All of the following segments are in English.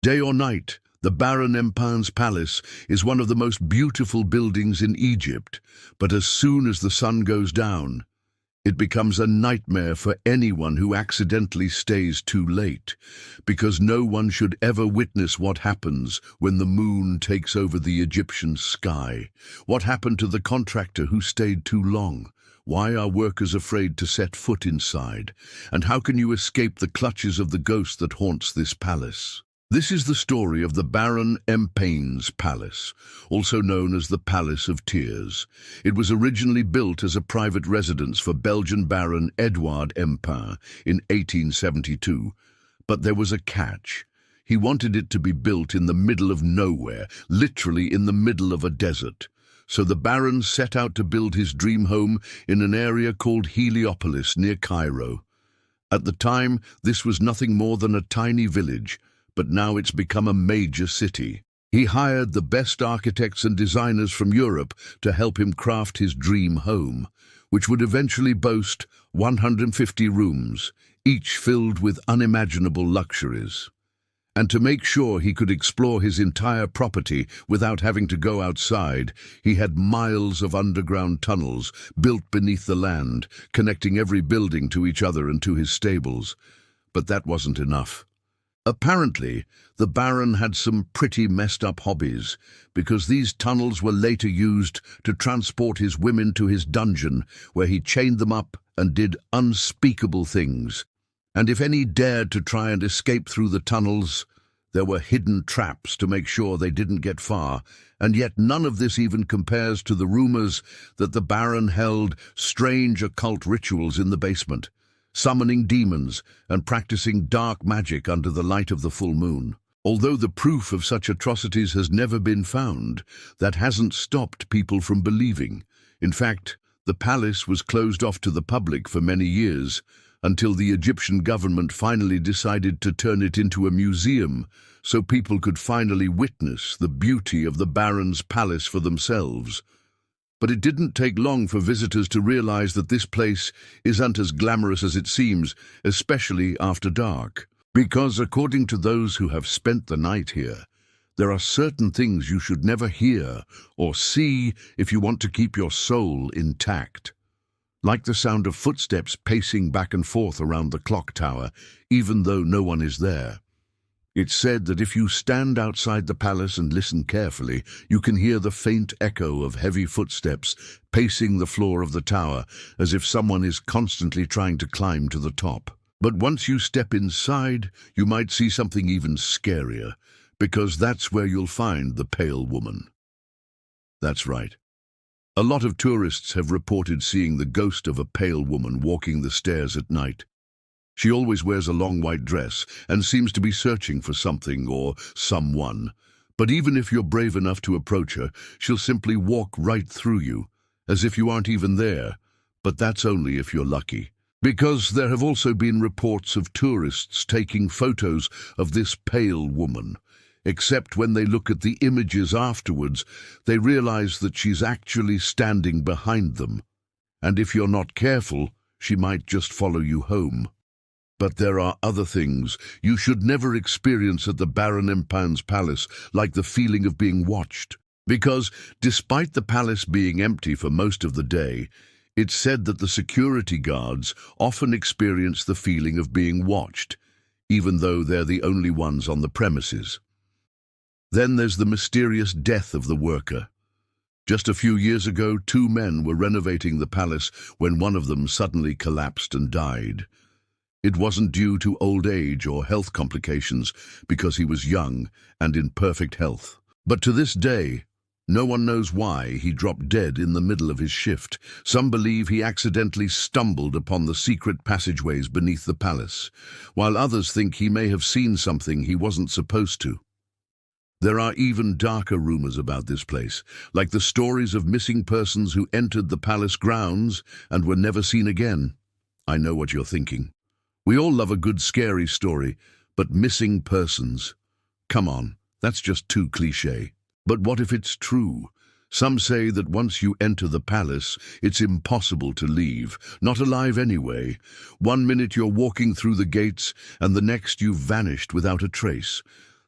Day or night, the Baron Empain's palace is one of the most beautiful buildings in Egypt, but as soon as the sun goes down, it becomes a nightmare for anyone who accidentally stays too late, because no one should ever witness what happens when the moon takes over the Egyptian sky. What happened to the contractor who stayed too long? Why are workers afraid to set foot inside? And how can you escape the clutches of the ghost that haunts this palace? This is the story of the Baron Empain's palace, also known as the Palace of Tears. It was originally built as a private residence for Belgian Baron Edouard Empain in 1872, but there was a catch. He wanted it to be built in the middle of nowhere, literally in the middle of a desert. So the Baron set out to build his dream home in an area called Heliopolis near Cairo. At the time, this was nothing more than a tiny village, but now it's become a major city. He hired the best architects and designers from Europe to help him craft his dream home, which would eventually boast 150 rooms, each filled with unimaginable luxuries. And to make sure he could explore his entire property without having to go outside, he had miles of underground tunnels built beneath the land, connecting every building to each other and to his stables. But that wasn't enough. Apparently, the Baron had some pretty messed up hobbies, because these tunnels were later used to transport his women to his dungeon, where he chained them up and did unspeakable things. And if any dared to try and escape through the tunnels, there were hidden traps to make sure they didn't get far, and yet none of this even compares to the rumors that the Baron held strange occult rituals in the basement, summoning demons and practicing dark magic under the light of the full moon. Although the proof of such atrocities has never been found, that hasn't stopped people from believing. In fact, the palace was closed off to the public for many years, until the Egyptian government finally decided to turn it into a museum, so people could finally witness the beauty of the Baron's palace for themselves. But it didn't take long for visitors to realize that this place isn't as glamorous as it seems, especially after dark. Because according to those who have spent the night here, there are certain things you should never hear or see if you want to keep your soul intact. Like the sound of footsteps pacing back and forth around the clock tower, even though no one is there. It's said that if you stand outside the palace and listen carefully, you can hear the faint echo of heavy footsteps pacing the floor of the tower, as if someone is constantly trying to climb to the top. But once you step inside, you might see something even scarier, because that's where you'll find the Pale Woman. That's right. A lot of tourists have reported seeing the ghost of a pale woman walking the stairs at night. She always wears a long white dress and seems to be searching for something or someone. But even if you're brave enough to approach her, she'll simply walk right through you, as if you aren't even there. But that's only if you're lucky. Because there have also been reports of tourists taking photos of this pale woman. Except when they look at the images afterwards, they realize that she's actually standing behind them. And if you're not careful, she might just follow you home. But there are other things you should never experience at the Baron Empain's palace, like the feeling of being watched. Because, despite the palace being empty for most of the day, it's said that the security guards often experience the feeling of being watched, even though they're the only ones on the premises. Then there's the mysterious death of the worker. Just a few years ago, 2 men were renovating the palace when one of them suddenly collapsed and died. It wasn't due to old age or health complications, because he was young and in perfect health. But to this day, no one knows why he dropped dead in the middle of his shift. Some believe he accidentally stumbled upon the secret passageways beneath the palace, while others think he may have seen something he wasn't supposed to. There are even darker rumors about this place, like the stories of missing persons who entered the palace grounds and were never seen again. I know what you're thinking. We all love a good scary story, but missing persons? Come on, that's just too cliché. But what if it's true? Some say that once you enter the palace, it's impossible to leave, not alive anyway. 1 minute you're walking through the gates, and the next you've vanished without a trace.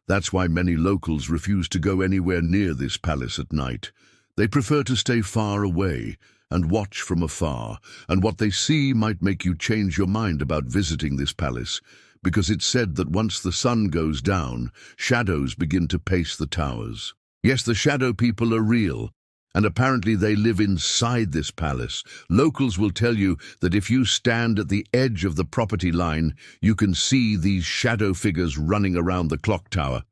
That's why many locals refuse to go anywhere near this palace at night. They prefer to stay far away and watch from afar, and what they see might make you change your mind about visiting this palace, because it's said that once the sun goes down, shadows begin to pace the towers. Yes, the shadow people are real, and apparently they live inside this palace. Locals will tell you that if you stand at the edge of the property line, you can see these shadow figures running around the clock tower.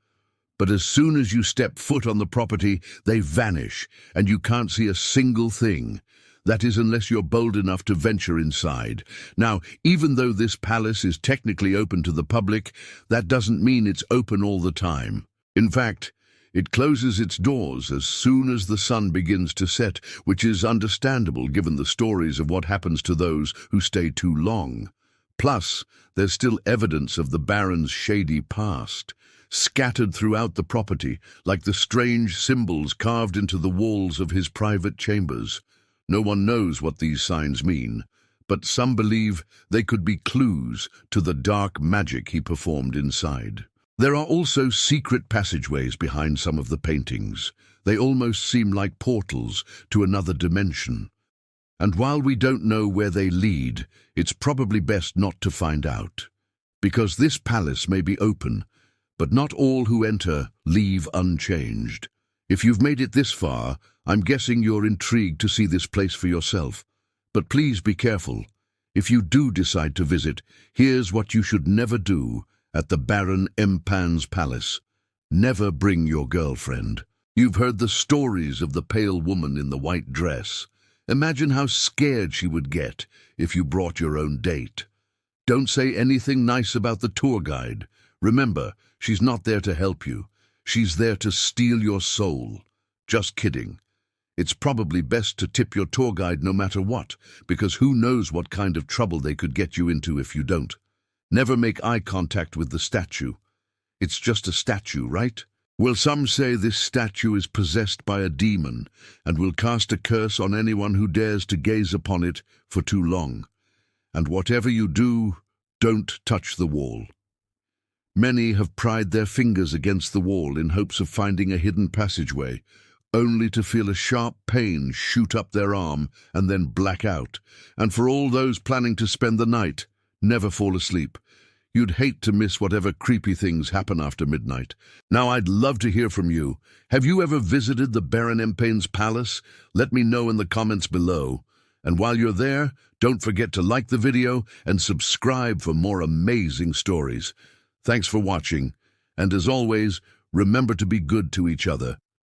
But as soon as you step foot on the property, they vanish, and you can't see a single thing. That is, unless you're bold enough to venture inside. Now, even though this palace is technically open to the public, that doesn't mean it's open all the time. In fact, it closes its doors as soon as the sun begins to set, which is understandable given the stories of what happens to those who stay too long. Plus, there's still evidence of the Baron's shady past, scattered throughout the property, like the strange symbols carved into the walls of his private chambers. No one knows what these signs mean, but some believe they could be clues to the dark magic he performed inside. There are also secret passageways behind some of the paintings. They almost seem like portals to another dimension. And while we don't know where they lead, it's probably best not to find out. Because this palace may be open, but not all who enter leave unchanged. If you've made it this far, I'm guessing you're intrigued to see this place for yourself. But please be careful. If you do decide to visit, here's what you should never do at the Baron Empain's palace. Never bring your girlfriend. You've heard the stories of the pale woman in the white dress. Imagine how scared she would get if you brought your own date. Don't say anything nice about the tour guide. Remember, she's not there to help you. She's there to steal your soul. Just kidding. It's probably best to tip your tour guide no matter what, because who knows what kind of trouble they could get you into if you don't. Never make eye contact with the statue. It's just a statue, right? Well, some say this statue is possessed by a demon and will cast a curse on anyone who dares to gaze upon it for too long. And whatever you do, don't touch the wall. Many have pried their fingers against the wall in hopes of finding a hidden passageway, only to feel a sharp pain shoot up their arm and then black out. And for all those planning to spend the night, never fall asleep. You'd hate to miss whatever creepy things happen after midnight. Now, I'd love to hear from you. Have you ever visited the Baron Empain's palace? Let me know in the comments below. And while you're there, don't forget to like the video and subscribe for more amazing stories. Thanks for watching, and as always, remember to be good to each other.